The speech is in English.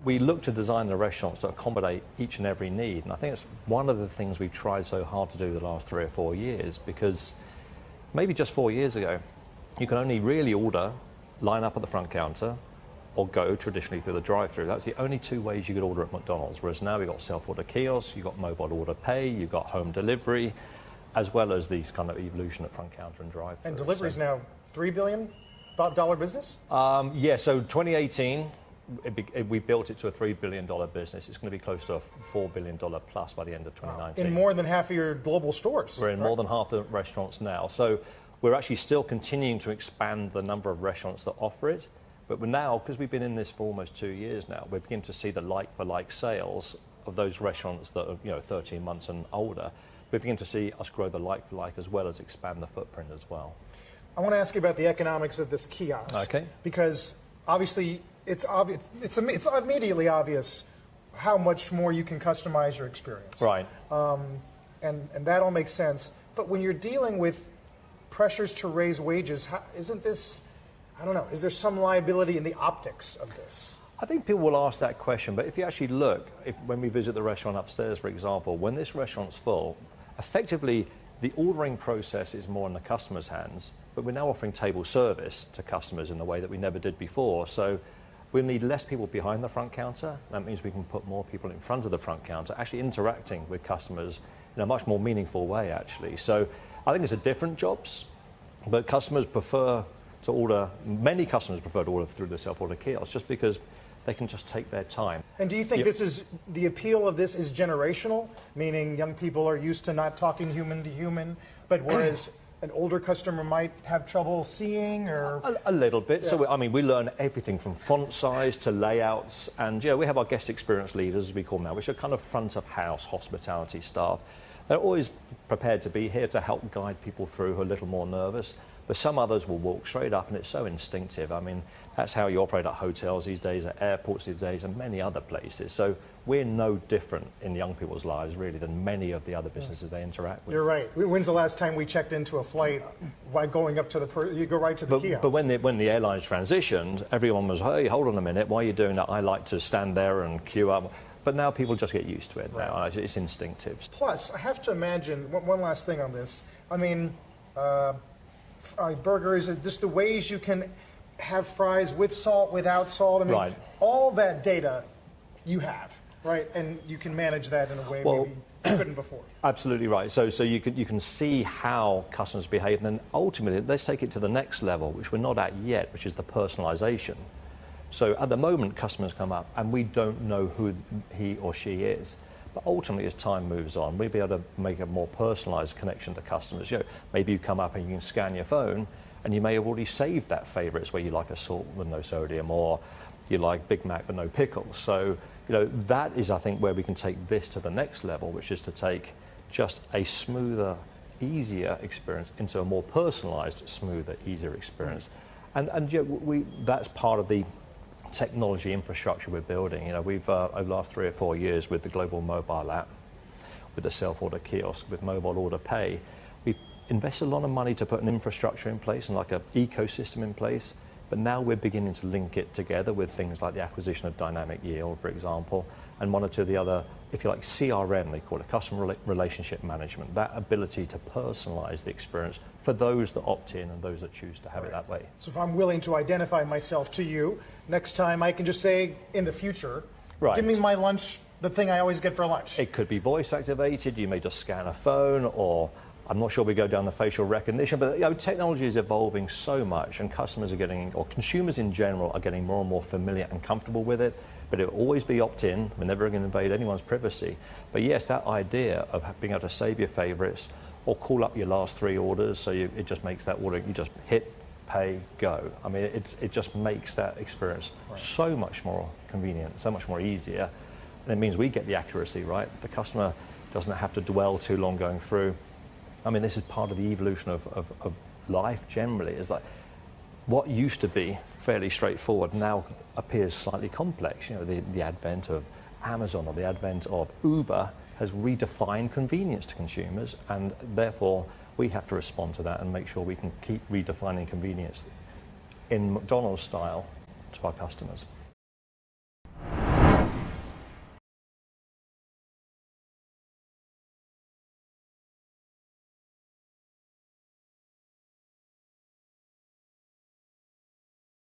we look to design the restaurants to accommodate each and every need. And I think it's one of the things we've tried so hard to do the last 3 or 4 years, because maybe just 4 years ago, you can only really order, line up at the front counter, or go traditionally through the drive-through. That's the only 2 ways you could order at McDonald's. Whereas now we've got self-order kiosks, you've got mobile order pay, you've got home delivery, as well as these kind of evolution at front counter and drive-through. And delivery is now $3 billion business? Yeah, so 2018, we built it to a $3 billion business. It's going to be close to a $4 billion plus by the end of 2019. In more than half of your global stores. We're in more than half the restaurants now. So we're actually still continuing to expand the number of restaurants that offer it. But we're now, because we've been in this for almost 2 years now, we're beginning to see the like-for-like sales of those restaurants that are 13 months and older. We're beginning to see us grow the like-for-like as well as expand the footprint as well. I want to ask you about the economics of this kiosk. Okay. Because obviously it's obvious, it's immediately obvious how much more you can customize your experience. Right. And that all makes sense. But when you're dealing with pressures to raise wages, isn't this, I don't know, is there some liability in the optics of this? I think people will ask that question, but if you actually look, when we visit the restaurant upstairs, for example, when this restaurant's full, effectively the ordering process is more in the customer's hands, but we're now offering table service to customers in a way that we never did before. So we'll need less people behind the front counter. That means we can put more people in front of the front counter, actually interacting with customers in a much more meaningful way, actually. So I think it's a different jobs, but customers prefer to order, many customers prefer to order through the self-order kiosks just because they can just take their time. And do you think this is, the appeal of this is generational, meaning young people are used to not talking human to human, but whereas an older customer might have trouble seeing, or? A little bit. Yeah. So, we learn everything from font size to layouts, and we have our guest experience leaders, as we call them now, which are kind of front of house hospitality staff. They're always prepared to be here to help guide people through who are a little more nervous. But some others will walk straight up, and it's so instinctive. I mean, that's how you operate at hotels these days, at airports these days, and many other places. So we're no different in young people's lives, really, than many of the other businesses they interact with. You're right. When's the last time we checked into a flight by going up to you go right to the kiosk? But when the airlines transitioned, everyone was, hey, hold on a minute, why are you doing that? I like to stand there and queue up. But now people just get used to it. Right. Now it's instinctive. Plus, I have to imagine, one last thing on this. I mean, burgers, just the ways you can have fries with salt, without salt. I mean, right. All that data you have, right? And you can manage that in a way maybe you couldn't before. Absolutely right. So you can see how customers behave, and then ultimately let's take it to the next level, which we're not at yet, which is the personalization. So at the moment, customers come up and we don't know who he or she is. But ultimately, as time moves on, we'll be able to make a more personalized connection to customers. Maybe you come up and you can scan your phone, and you may have already saved that favorites where you like a salt with no sodium, or you like Big Mac but no pickles. So that is, I think, where we can take this to the next level, which is to take just a smoother, easier experience into a more personalized, smoother, easier experience. And that's part of the technology infrastructure we're building. We've over the last 3 or 4 years, with the global mobile app, with the self-order kiosk, with mobile order pay, we invested a lot of money to put an infrastructure in place and like an ecosystem in place. But now we're beginning to link it together with things like the acquisition of dynamic yield, for example, and one or two of the other, if you like, CRM, they call it, customer relationship management, that ability to personalize the experience for those that opt in and those that choose to have it that way. So if I'm willing to identify myself to you, next time I can just say, in the future, give me my lunch, the thing I always get for lunch. It could be voice activated, you may just scan a phone, or I'm not sure we go down the facial recognition, but technology is evolving so much, and customers are getting, or consumers in general, are getting more and more familiar and comfortable with it. But it will always be opt-in. We're never going to invade anyone's privacy. But yes, that idea of being able to save your favorites or call up your last 3 orders, so it just makes that order, you just hit, pay, go. I mean, it just makes that experience so much more convenient, so much more easier. And it means we get the accuracy, right? The customer doesn't have to dwell too long going through. I mean, this is part of the evolution of life generally. It's like what used to be fairly straightforward now appears slightly complex. The advent of Amazon or the advent of Uber has redefined convenience to consumers, and therefore we have to respond to that and make sure we can keep redefining convenience in McDonald's style to our customers.